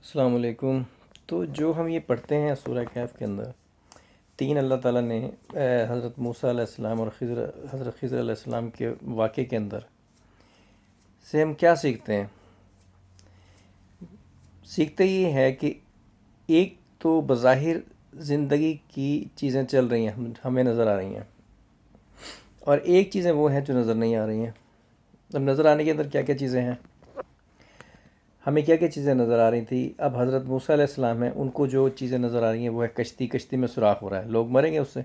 السلام علیکم۔ تو جو ہم یہ پڑھتے ہیں سورہ کہف کے اندر، تین اللہ تعالیٰ نے حضرت موسیٰ علیہ السلام اور حضرت خضر علیہ السلام کے واقعے کے اندر سے ہم کیا سیکھتے ہیں؟ سیکھتے یہ ہے کہ ایک تو بظاہر زندگی کی چیزیں چل رہی ہیں، ہمیں نظر آ رہی ہیں، اور ایک چیزیں وہ ہیں جو نظر نہیں آ رہی ہیں۔ اب نظر آنے کے اندر کیا کیا چیزیں ہیں؟ ہمیں کیا کیا چیزیں نظر آ رہی تھیں؟ اب حضرت موسیٰ علیہ السلام ہیں، ان کو جو چیزیں نظر آ رہی ہیں وہ ہے کشتی میں سوراخ ہو رہا ہے، لوگ مریں گے اس سے،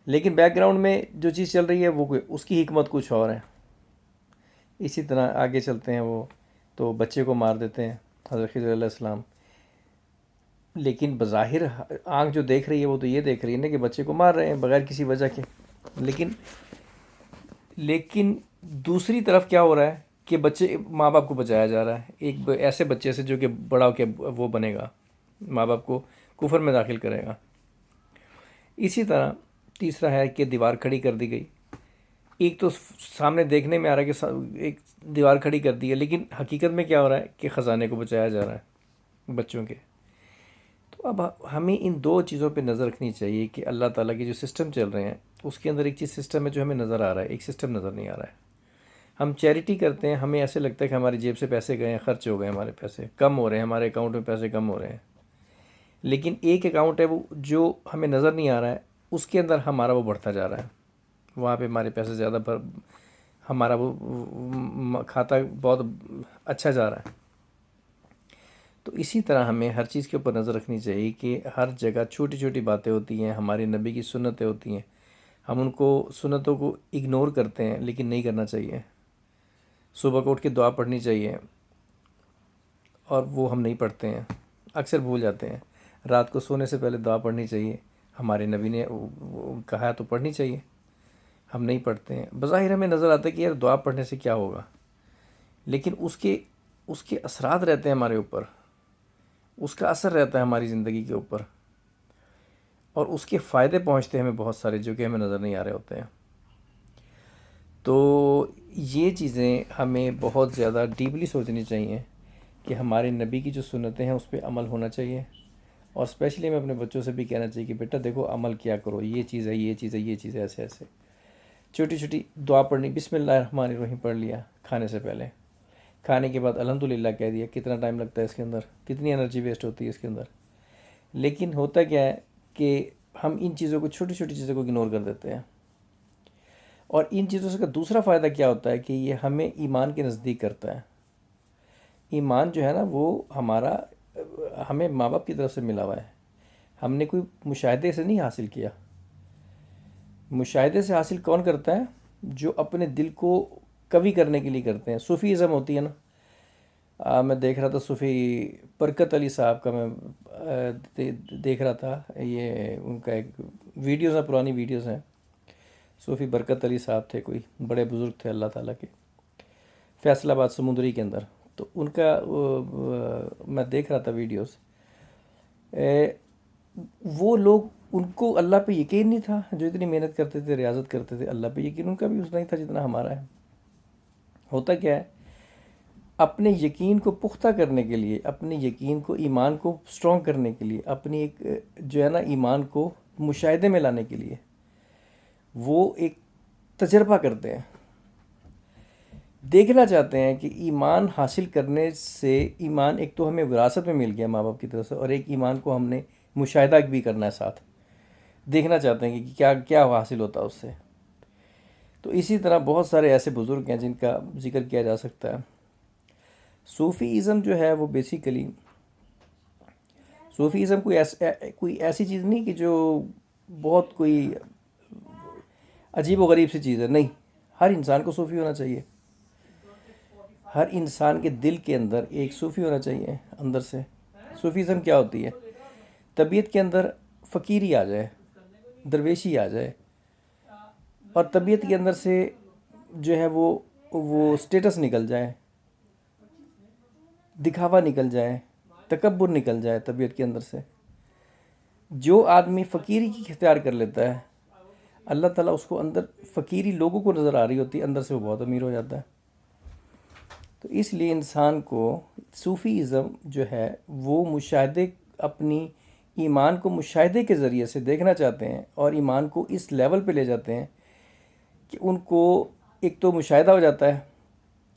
لیکن بیک گراؤنڈ میں جو چیز چل رہی ہے وہ اس کی حکمت کچھ اور ہے۔ اسی طرح آگے چلتے ہیں، وہ تو بچے کو مار دیتے ہیں حضرت خضر علیہ السلام، لیکن بظاہر آنکھ جو دیکھ رہی ہے وہ تو یہ دیکھ رہی ہے نا کہ بچے کو مار رہے ہیں بغیر کسی وجہ کے، لیکن دوسری طرف کیا ہو رہا ہے کہ بچے ماں باپ کو بچایا جا رہا ہے ایک ایسے بچے سے جو کہ بڑا ہو کے وہ بنے گا، ماں باپ کو کفر میں داخل کرے گا۔ اسی طرح تیسرا ہے کہ دیوار کھڑی کر دی گئی۔ ایک تو سامنے دیکھنے میں آ رہا ہے کہ ایک دیوار کھڑی کر دی ہے، لیکن حقیقت میں کیا ہو رہا ہے کہ خزانے کو بچایا جا رہا ہے بچوں کے۔ تو اب ہمیں ان دو چیزوں پہ نظر رکھنی چاہیے کہ اللہ تعالیٰ کے جو سسٹم چل رہے ہیں اس کے اندر ایک چیز سسٹم ہے جو ہمیں نظر آ رہا ہے، ایک سسٹم نظر نہیں آ رہا ہے۔ ہم چیریٹی کرتے ہیں، ہمیں ایسے لگتا ہے کہ ہماری جیب سے پیسے گئے ہیں، خرچ ہو گئے، ہمارے پیسے کم ہو رہے ہیں، ہمارے اکاؤنٹ میں پیسے کم ہو رہے ہیں، لیکن ایک اکاؤنٹ ہے وہ جو ہمیں نظر نہیں آ رہا ہے، اس کے اندر ہمارا وہ بڑھتا جا رہا ہے، وہاں پہ ہمارے پیسے زیادہ ہمارا وہ کھاتا بہت اچھا جا رہا ہے۔ تو اسی طرح ہمیں ہر چیز کے اوپر نظر رکھنی چاہیے کہ ہر جگہ چھوٹی چھوٹی باتیں ہوتی ہیں، ہمارے نبی کی سنتیں ہوتی ہیں، ہم ان کو سنتوں کو اگنور کرتے ہیں، لیکن نہیں کرنا چاہیے۔ صبح کو اٹھ کے دعا پڑھنی چاہیے اور وہ ہم نہیں پڑھتے ہیں، اکثر بھول جاتے ہیں۔ رات کو سونے سے پہلے دعا پڑھنی چاہیے، ہمارے نبی نے کہا تو پڑھنی چاہیے، ہم نہیں پڑھتے ہیں۔ بظاہر ہمیں نظر آتا ہے کہ یار دعا پڑھنے سے کیا ہوگا، لیکن اس کے اثرات رہتے ہیں ہمارے اوپر، اس کا اثر رہتا ہے ہماری زندگی کے اوپر، اور اس کے فائدے پہنچتے ہیں ہمیں بہت سارے جو کہ ہمیں نظر نہیں آ رہے ہوتے ہیں۔ تو یہ چیزیں ہمیں بہت زیادہ ڈیپلی سوچنی چاہیے کہ ہمارے نبی کی جو سنتیں ہیں اس پہ عمل ہونا چاہیے، اور اسپیشلی ہمیں اپنے بچوں سے بھی کہنا چاہیے کہ بیٹا دیکھو عمل کیا کرو، یہ چیز ہے، یہ چیز ہے، یہ چیز ہے، ایسے ایسے چھوٹی چھوٹی دعا پڑھنی، بسم اللہ الرحمن الرحیم پڑھ لیا کھانے سے پہلے، کھانے کے بعد الحمدللہ کہہ دیا، کتنا ٹائم لگتا ہے اس کے اندر، کتنی انرجی ویسٹ ہوتی ہے اس کے اندر، لیکن ہوتا کیا ہے کہ ہم ان چیزوں کو چھوٹی چھوٹی چیزوں کو اگنور کر دیتے ہیں۔ اور ان چیزوں سے کا دوسرا فائدہ کیا ہوتا ہے کہ یہ ہمیں ایمان کے نزدیک کرتا ہے۔ ایمان جو ہے نا وہ ہمیں ماں باپ کی طرف سے ملا ہوا ہے، ہم نے کوئی مشاہدے سے نہیں حاصل کیا۔ مشاہدے سے حاصل کون کرتا ہے؟ جو اپنے دل کو قوی کرنے کے لیے کرتے ہیں۔ صوفی ازم ہوتی ہے نا، میں دیکھ رہا تھا صوفی برکت علی صاحب کا، میں دیکھ رہا تھا، یہ ان کا ایک ویڈیوز ہیں، پرانی ویڈیوز ہیں۔ صوفی برکت علی صاحب تھے، کوئی بڑے بزرگ تھے اللہ تعالیٰ کے، فیصل آباد سمندری کے اندر۔ تو ان کا میں دیکھ رہا تھا ویڈیوز، وہ لوگ، ان کو اللہ پہ یقین نہیں تھا، جو اتنی محنت کرتے تھے، ریاضت کرتے تھے، اللہ پہ یقین ان کا بھی اتنا ہی تھا جتنا ہمارا ہے۔ ہوتا کیا ہے، اپنے یقین کو پختہ کرنے کے لیے، اپنے یقین کو، ایمان کو سٹرونگ کرنے کے لیے، اپنی ایک جو ہے نا ایمان کو مشاہدے میں لانے کے لیے وہ ایک تجربہ کرتے ہیں، دیکھنا چاہتے ہیں کہ ایمان حاصل کرنے سے، ایمان ایک تو ہمیں وراثت میں مل گیا ماں باپ کی طرف سے، اور ایک ایمان کو ہم نے مشاہدہ بھی کرنا ہے ساتھ، دیکھنا چاہتے ہیں کہ کیا کیا حاصل ہوتا ہے اس سے۔ تو اسی طرح بہت سارے ایسے بزرگ ہیں جن کا ذکر کیا جا سکتا ہے۔ صوفی ازم جو ہے وہ بیسیکلی، صوفی ازم کوئی ایسی چیز نہیں کہ جو بہت کوئی عجیب و غریب سی چیز ہے، نہیں، ہر انسان کو صوفی ہونا چاہیے، ہر انسان کے دل کے اندر ایک صوفی ہونا چاہیے اندر سے۔ صوفیزم کیا ہوتی ہے؟ طبیعت کے اندر فقیری آ جائے، درویشی آ جائے، اور طبیعت کے اندر سے جو ہے وہ سٹیٹس نکل جائے، دکھاوا نکل جائے، تکبر نکل جائے طبیعت کے اندر سے۔ جو آدمی فقیری کی اختیار کر لیتا ہے، اللہ تعالیٰ اس کو اندر فقیری لوگوں کو نظر آ رہی ہوتی ہے، اندر سے وہ بہت امیر ہو جاتا ہے۔ تو اس لیے انسان کو صوفی ازم جو ہے وہ مشاہدے، اپنی ایمان کو مشاہدے کے ذریعے سے دیکھنا چاہتے ہیں، اور ایمان کو اس لیول پہ لے جاتے ہیں کہ ان کو ایک تو مشاہدہ ہو جاتا ہے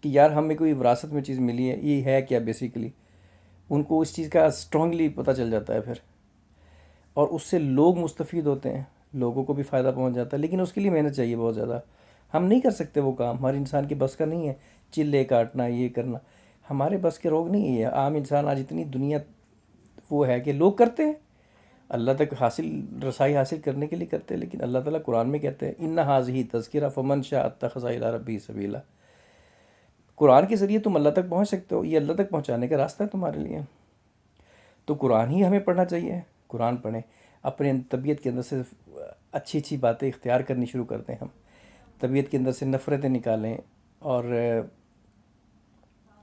کہ یار ہمیں کوئی وراثت میں چیز ملی ہے، یہ ہے کیا بیسیکلی، ان کو اس چیز کا اسٹرانگلی پتہ چل جاتا ہے پھر، اور اس سے لوگ مستفید ہوتے ہیں، لوگوں کو بھی فائدہ پہنچ جاتا ہے، لیکن اس کے لیے محنت چاہیے بہت زیادہ. ہم نہیں کر سکتے وہ کام، ہمارے انسان کے بس کا نہیں ہے چلے کاٹنا، یہ کرنا ہمارے بس کے روگ نہیں ہے. عام انسان آج اتنی دنیا وہ ہے کہ لوگ کرتے ہیں، اللہ تک رسائی حاصل کرنے کے لیے کرتے ہیں، لیکن اللہ تعالیٰ قرآن میں کہتے ہیں ان ھذہ تذکرہ فمن شاء اتخذ الی ربہ سبیلا. قرآن کے ذریعے تم اللہ تک پہنچ سکتے ہو، یہ اللہ تک پہنچانے کا راستہ ہے تمہارے لیے. تو قرآن ہی ہمیں پڑھنا چاہیے، قرآن پڑھیں، اپنے طبیعت کے اندر سے اچھی اچھی باتیں اختیار کرنی شروع کر دیں. ہم طبیعت کے اندر سے نفرتیں نکالیں، اور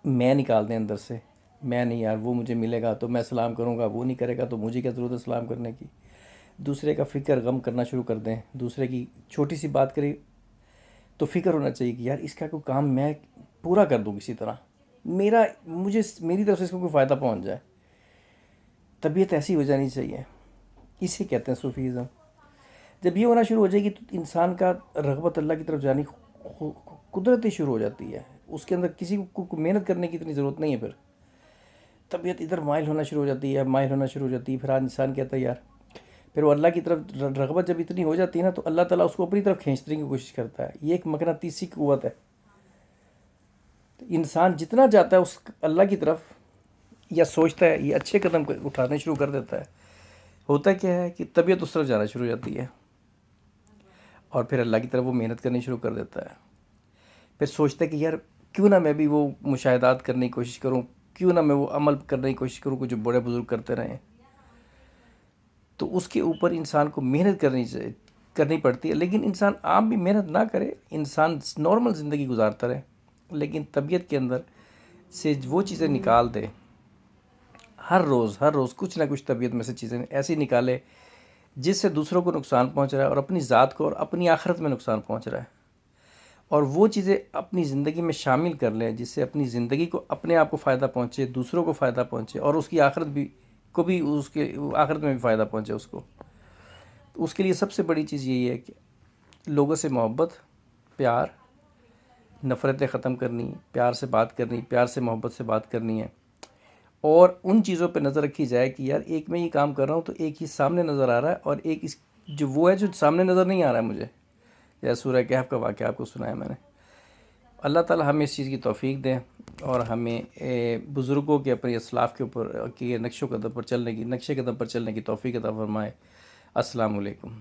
میں نکال دیں اندر سے. میں نہیں یار، وہ مجھے ملے گا تو میں سلام کروں گا، وہ نہیں کرے گا تو مجھے کیا ضرورت ہے سلام کرنے کی. دوسرے کا فکر غم کرنا شروع کر دیں. دوسرے کی چھوٹی سی بات کرے تو فکر ہونا چاہیے کہ یار اس کا کوئی کام میں پورا کر دوں کسی طرح، میری طرف سے اس کو کوئی فائدہ پہنچ جائے. طبیعت ایسی ہو جانی چاہیے، اسے کہتے ہیں صوفیزم. جب یہ ہونا شروع ہو جائے گی تو انسان کا رغبت اللہ کی طرف جانے قدرتی شروع ہو جاتی ہے. اس کے اندر کسی کو محنت کرنے کی اتنی ضرورت نہیں ہے. پھر طبیعت ادھر مائل ہونا شروع ہو جاتی ہے، پھر انسان کہتا ہے یار، پھر وہ اللہ کی طرف رغبت جب اتنی ہو جاتی ہے نا، تو اللہ تعالیٰ اس کو اپنی طرف کھینچنے کی کوشش کرتا ہے. یہ ایک مقناطیسی قوت ہے. تو انسان جتنا جاتا ہے اس اللہ کی طرف، یا سوچتا ہے یہ اچھے قدم اٹھانے شروع کر دیتا ہے، ہوتا کیا ہے کہ طبیعت اس طرف جانا شروع ہو جاتی ہے، اور پھر اللہ کی طرف وہ محنت کرنی شروع کر دیتا ہے. پھر سوچتا ہے کہ یار کیوں نہ میں بھی وہ مشاہدات کرنے کی کوشش کروں، کیوں نہ میں وہ عمل کرنے کی کوشش کروں کہ جو بڑے بزرگ کرتے رہے. تو اس کے اوپر انسان کو محنت کرنی پڑتی ہے. لیکن انسان عام بھی محنت نہ کرے، انسان نارمل زندگی گزارتا رہے، لیکن طبیعت کے اندر سے وہ چیزیں نکال دے. ہر روز کچھ نہ کچھ طبیعت میں سے چیزیں ایسی نکالے جس سے دوسروں کو نقصان پہنچ رہا ہے، اور اپنی ذات کو اور اپنی آخرت میں نقصان پہنچ رہا ہے. اور وہ چیزیں اپنی زندگی میں شامل کر لیں جس سے اپنی زندگی کو، اپنے آپ کو فائدہ پہنچے، دوسروں کو فائدہ پہنچے، اور اس کی آخرت بھی اس کے آخرت میں بھی فائدہ پہنچے اس کو. تو اس کے لیے سب سے بڑی چیز یہی ہے کہ لوگوں سے محبت، پیار، نفرتیں ختم کرنی، پیار سے بات کرنی، پیار سے محبت سے بات کرنی ہے. اور ان چیزوں پہ نظر رکھی جائے کہ یار ایک میں یہ کام کر رہا ہوں تو ایک ہی سامنے نظر آ رہا ہے، اور ایک جو وہ ہے جو سامنے نظر نہیں آ رہا ہے مجھے. جیسے سورہ کہف کا واقعہ آپ کو سنایا میں نے. اللہ تعالیٰ ہمیں اس چیز کی توفیق دیں، اور ہمیں بزرگوں کے، اپنے اسلاف کے اوپر کے نقش قدم پر چلنے کی توفیق عطا فرمائے. السلام علیکم.